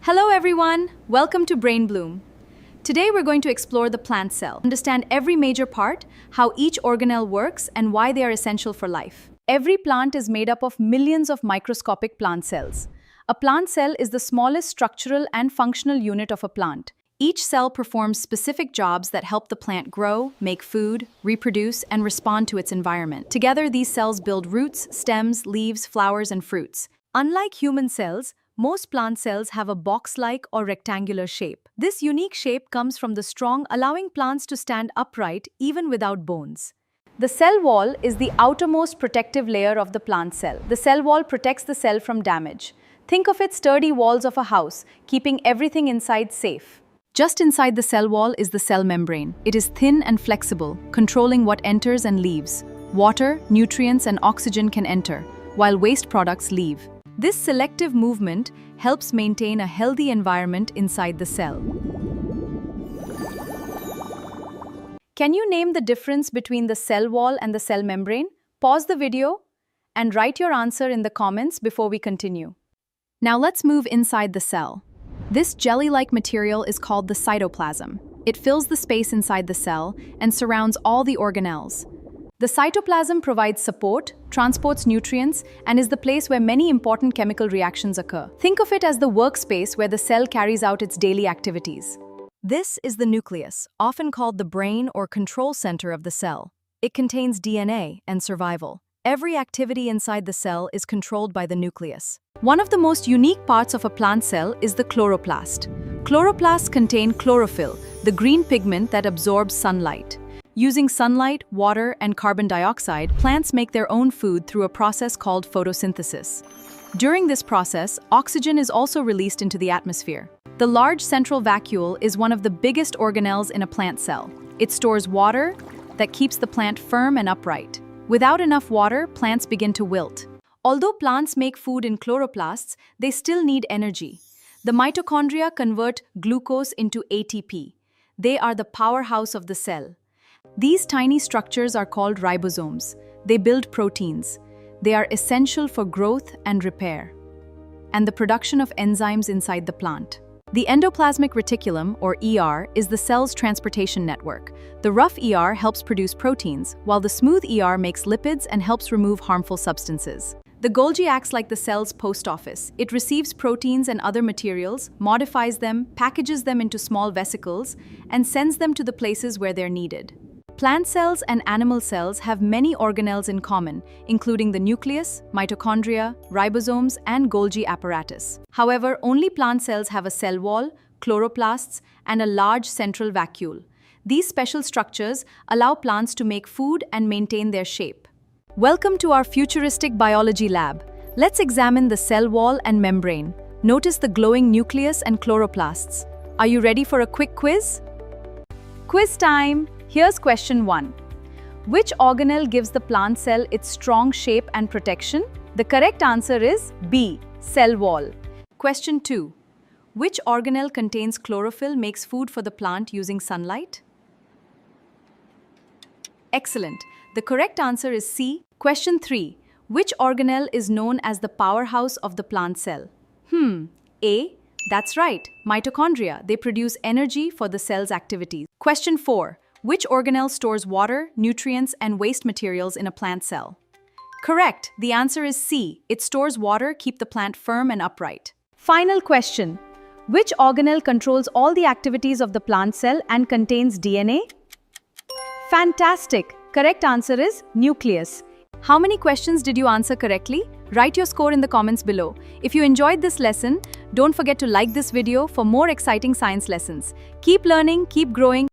Hello everyone, welcome to BrainBloom. Today we're going to explore the plant cell, understand every major part, how each organelle works, and why they are essential for life. Every plant is made up of millions of microscopic plant cells. A plant cell is the smallest structural and functional unit of a plant. Each cell performs specific jobs that help the plant grow, make food, reproduce, and respond to its environment. Together, these cells build roots, stems, leaves, flowers, and fruits. Unlike human cells, most plant cells have a box-like or rectangular shape. This unique shape comes from the strong, allowing plants to stand upright even without bones. The cell wall is the outermost protective layer of the plant cell. The cell wall protects the cell from damage. Think of it sturdy walls of a house, keeping everything inside safe. Just inside the cell wall is the cell membrane. It is thin and flexible, controlling what enters and leaves. Water, nutrients, and oxygen can enter, while waste products leave. This selective movement helps maintain a healthy environment inside the cell. Can you name the difference between the cell wall and the cell membrane? Pause the video and write your answer in the comments before we continue. Now let's move inside the cell. This jelly-like material is called the cytoplasm. It fills the space inside the cell and surrounds all the organelles. The cytoplasm provides support, transports nutrients, and is the place where many important chemical reactions occur. Think of it as the workspace where the cell carries out its daily activities. This is the nucleus, often called the brain or control center of the cell. It contains DNA and survival. Every activity inside the cell is controlled by the nucleus. One of the most unique parts of a plant cell is the chloroplast. Chloroplasts contain chlorophyll, the green pigment that absorbs sunlight. Using sunlight, water, and carbon dioxide, plants make their own food through a process called photosynthesis. During this process, oxygen is also released into the atmosphere. The large central vacuole is one of the biggest organelles in a plant cell. It stores water that keeps the plant firm and upright. Without enough water, plants begin to wilt. Although plants make food in chloroplasts, they still need energy. The mitochondria convert glucose into ATP. They are the powerhouse of the cell. These tiny structures are called ribosomes. They build proteins. They are essential for growth and repair, and the production of enzymes inside the plant. The endoplasmic reticulum, or ER, is the cell's transportation network. The rough ER helps produce proteins, while the smooth ER makes lipids and helps remove harmful substances. The Golgi acts like the cell's post office. It receives proteins and other materials, modifies them, packages them into small vesicles, and sends them to the places where they're needed. Plant cells and animal cells have many organelles in common, including the nucleus, mitochondria, ribosomes, and Golgi apparatus. However, only plant cells have a cell wall, chloroplasts, and a large central vacuole. These special structures allow plants to make food and maintain their shape. Welcome to our futuristic biology lab. Let's examine the cell wall and membrane. Notice the glowing nucleus and chloroplasts. Are you ready for a quick quiz? Quiz time! Here's question 1. Which organelle gives the plant cell its strong shape and protection? The correct answer is B, cell wall. Question 2. Which organelle contains chlorophyll, makes food for the plant using sunlight? Excellent. The correct answer is C. Question 3. Which organelle is known as the powerhouse of the plant cell? A. That's right, mitochondria. They produce energy for the cell's activities. Question 4. Which organelle stores water, nutrients, and waste materials in a plant cell? Correct. The answer is C. It stores water, keep the plant firm and upright. Final question. Which organelle controls all the activities of the plant cell and contains DNA? Fantastic. Correct answer is nucleus. How many questions did you answer correctly? Write your score in the comments below. If you enjoyed this lesson, don't forget to like this video for more exciting science lessons. Keep learning, keep growing.